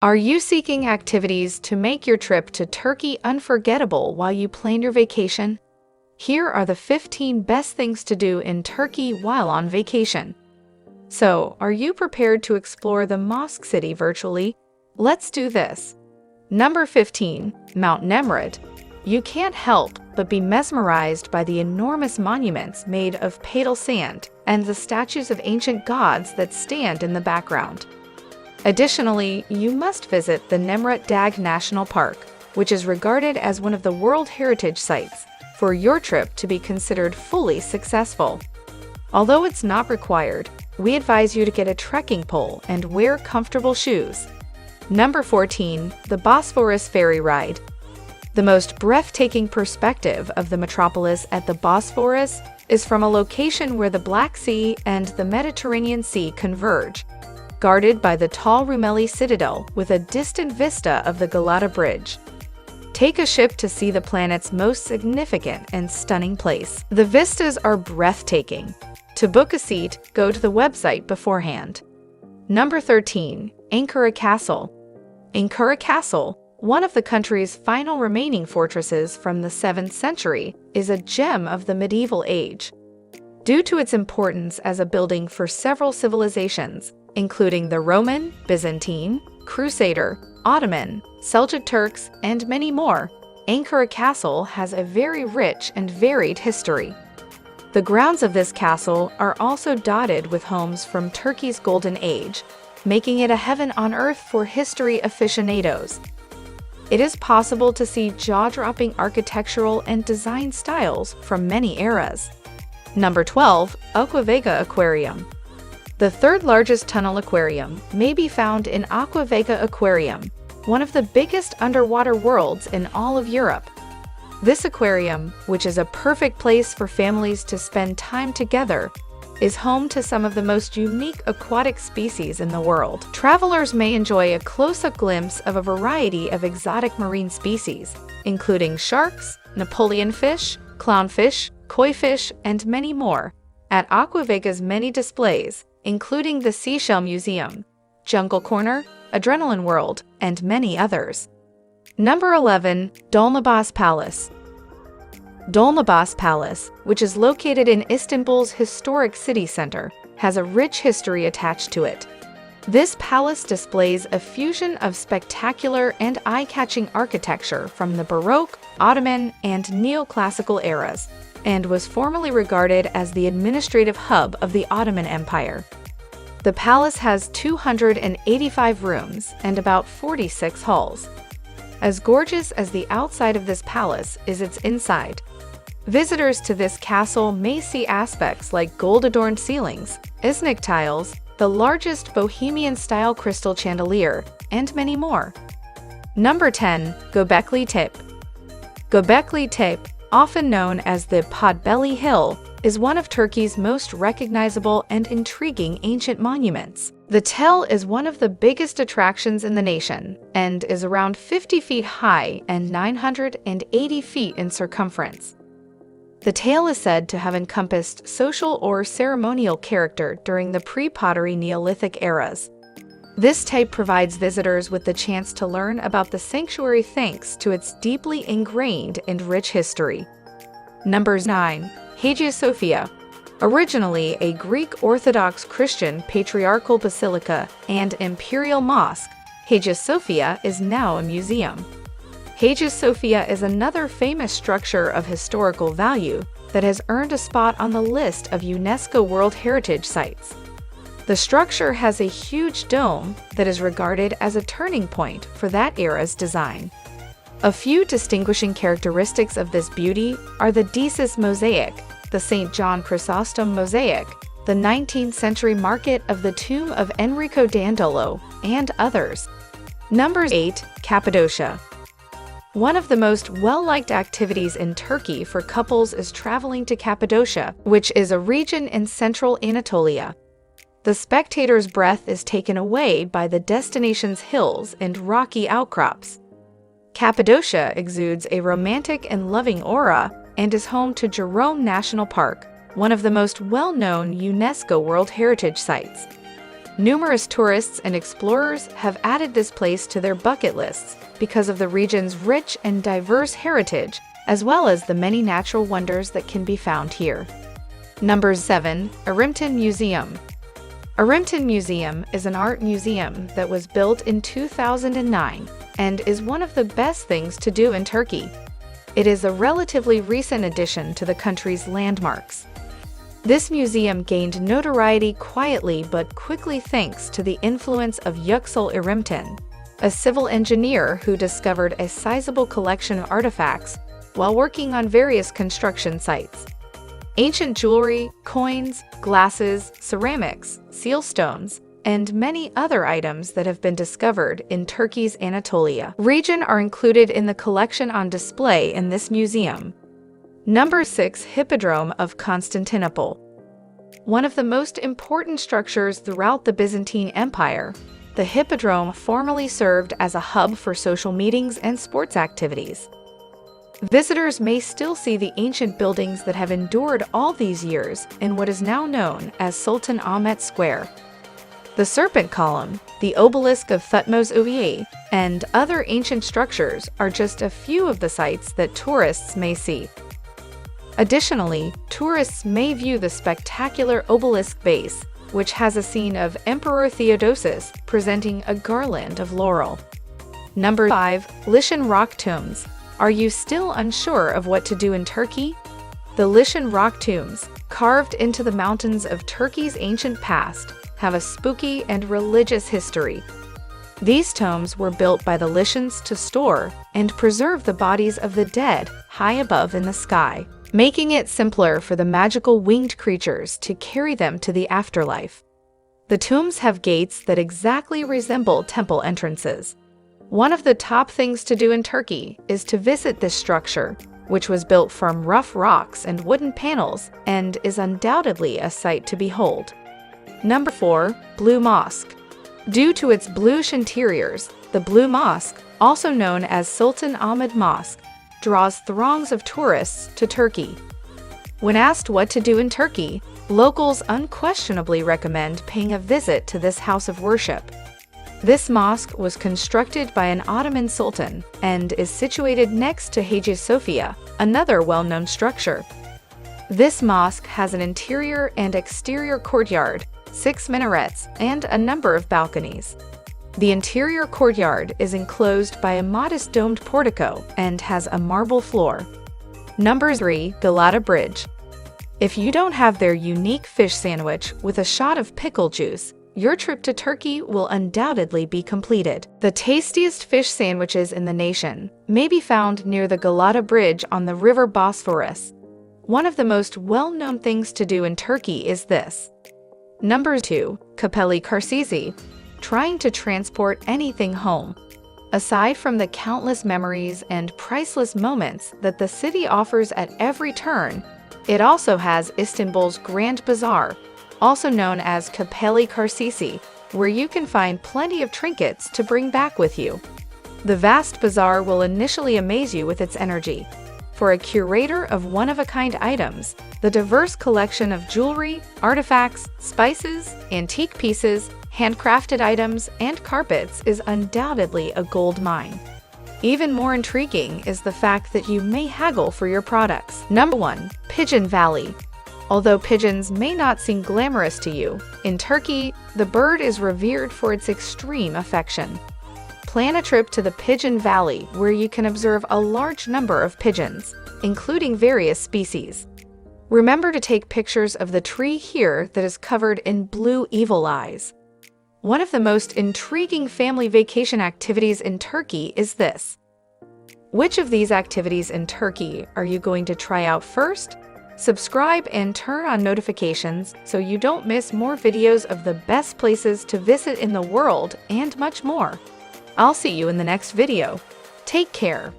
Are you seeking activities to make your trip to Turkey unforgettable while you plan your vacation? Here are the 15 best things to do in Turkey while on vacation. So, are you prepared to explore the mosque city virtually? Let's do this. Number 15. Mount Nemrut. You can't help but be mesmerized by the enormous monuments made of padal sand and the statues of ancient gods that stand in the background. Additionally, you must visit the Nemrut Dag National Park, which is regarded as one of the World Heritage Sites, for your trip to be considered fully successful. Although it's not required, we advise you to get a trekking pole and wear comfortable shoes. Number 14. The Bosphorus Ferry Ride. The most breathtaking perspective of the metropolis at the Bosphorus is from a location where the Black Sea and the Mediterranean Sea converge, guarded by the tall Rumeli Citadel with a distant vista of the Galata Bridge. Take a ship to see the planet's most significant and stunning place. The vistas are breathtaking. To book a seat, go to the website beforehand. Number 13. Ankara Castle. Ankara Castle, one of the country's final remaining fortresses from the 7th century, is a gem of the medieval age. Due to its importance as a building for several civilizations, including the Roman, Byzantine, Crusader, Ottoman, Seljuk Turks, and many more, Ankara Castle has a very rich and varied history. The grounds of this castle are also dotted with homes from Turkey's Golden Age, making it a heaven on earth for history aficionados. It is possible to see jaw-dropping architectural and design styles from many eras. Number 12. Vega Aquarium. The third largest tunnel aquarium may be found in Vega Aquarium, one of the biggest underwater worlds in all of Europe. This aquarium, which is a perfect place for families to spend time together, is home to some of the most unique aquatic species in the world. Travelers may enjoy a close-up glimpse of a variety of exotic marine species, including sharks, Napoleon fish, clownfish, koi fish, and many more, at Vega's many displays, including the Seashell Museum, Jungle Corner, Adrenaline World, and many others. Number 11. Dolmabahce Palace. Dolmabahce Palace, which is located in Istanbul's historic city center, has a rich history attached to it. This palace displays a fusion of spectacular and eye-catching architecture from the Baroque, Ottoman, and Neoclassical eras, and was formerly regarded as the administrative hub of the Ottoman Empire. The palace has 285 rooms and about 46 halls. As gorgeous as the outside of this palace is its inside. Visitors to this castle may see aspects like gold-adorned ceilings, Iznik tiles, the largest Bohemian-style crystal chandelier, and many more. Number 10. Gobekli Tepe. Gobekli Tepe, often known as the Potbelly Hill, is one of Turkey's most recognizable and intriguing ancient monuments. The tell is one of the biggest attractions in the nation and is around 50 feet high and 980 feet in circumference. The tale is said to have encompassed social or ceremonial character during the pre-pottery Neolithic eras. This type provides visitors with the chance to learn about the sanctuary thanks to its deeply ingrained and rich history. Number 9. Hagia Sophia. Originally a Greek Orthodox Christian patriarchal basilica and imperial mosque, Hagia Sophia is now a museum. Hagia Sophia is another famous structure of historical value that has earned a spot on the list of UNESCO World Heritage Sites. The structure has a huge dome that is regarded as a turning point for that era's design. A few distinguishing characteristics of this beauty are the Desis mosaic, the St. John Chrysostom mosaic, the 19th century market of the tomb of Enrico Dandolo, and others. Number 8. Cappadocia. One of the most well-liked activities in Turkey for couples is traveling to Cappadocia, which is a region in central Anatolia. The spectator's breath is taken away by the destination's hills and rocky outcrops. Cappadocia exudes a romantic and loving aura and is home to Jerome National Park, one of the most well-known UNESCO World Heritage Sites. Numerous tourists and explorers have added this place to their bucket lists because of the region's rich and diverse heritage, as well as the many natural wonders that can be found here. Number 7. Erimtan Museum. Erimtan Museum is an art museum that was built in 2009 and is one of the best things to do in Turkey. It is a relatively recent addition to the country's landmarks. This museum gained notoriety quietly but quickly thanks to the influence of Yüksel Erimtan, a civil engineer who discovered a sizable collection of artifacts while working on various construction sites. Ancient jewelry, coins, glasses, ceramics, seal stones, and many other items that have been discovered in Turkey's Anatolia region are included in the collection on display in this museum. Number 6. Hippodrome of Constantinople. One of the most important structures throughout the Byzantine Empire, the Hippodrome formerly served as a hub for social meetings and sports activities. Visitors may still see the ancient buildings that have endured all these years in what is now known as Sultan Ahmet Square. The Serpent Column, the Obelisk of Thutmose Uye, and other ancient structures are just a few of the sights that tourists may see. Additionally, tourists may view the spectacular obelisk base, which has a scene of Emperor Theodosius presenting a garland of laurel. Number 5. Lycian Rock Tombs. Are you still unsure of what to do in Turkey? The Lycian rock tombs, carved into the mountains of Turkey's ancient past, have a spooky and religious history. These tombs were built by the Lycians to store and preserve the bodies of the dead high above in the sky, making it simpler for the magical winged creatures to carry them to the afterlife. The tombs have gates that exactly resemble temple entrances. One of the top things to do in Turkey is to visit this structure, which was built from rough rocks and wooden panels and is undoubtedly a sight to behold. Number 4. Blue Mosque. Due to its bluish interiors, the Blue Mosque, also known as Sultan Ahmed Mosque, draws throngs of tourists to Turkey. When asked what to do in Turkey, locals unquestionably recommend paying a visit to this house of worship. This mosque was constructed by an Ottoman sultan and is situated next to Hagia Sophia, another well-known structure. This mosque has an interior and exterior courtyard, 6 minarets, and a number of balconies. The interior courtyard is enclosed by a modest domed portico and has a marble floor. Number 3. Galata Bridge. If you don't have their unique fish sandwich with a shot of pickle juice, your trip to Turkey will undoubtedly be completed. The tastiest fish sandwiches in the nation may be found near the Galata Bridge on the river Bosphorus. One of the most well-known things to do in Turkey is this. Number 2. Capali Carsisi. Trying to transport anything home. Aside from the countless memories and priceless moments that the city offers at every turn, it also has Istanbul's Grand Bazaar, also known as Kapali Carsisi, where you can find plenty of trinkets to bring back with you. The vast bazaar will initially amaze you with its energy. For a curator of one-of-a-kind items, the diverse collection of jewelry, artifacts, spices, antique pieces, handcrafted items, and carpets is undoubtedly a gold mine. Even more intriguing is the fact that you may haggle for your products. Number 1. Pigeon Valley. Although pigeons may not seem glamorous to you, in Turkey, the bird is revered for its extreme affection. Plan a trip to the Pigeon Valley where you can observe a large number of pigeons, including various species. Remember to take pictures of the tree here that is covered in blue evil eyes. One of the most intriguing family vacation activities in Turkey is this. Which of these activities in Turkey are you going to try out first? Subscribe and turn on notifications so you don't miss more videos of the best places to visit in the world and much more. I'll see you in the next video. Take care.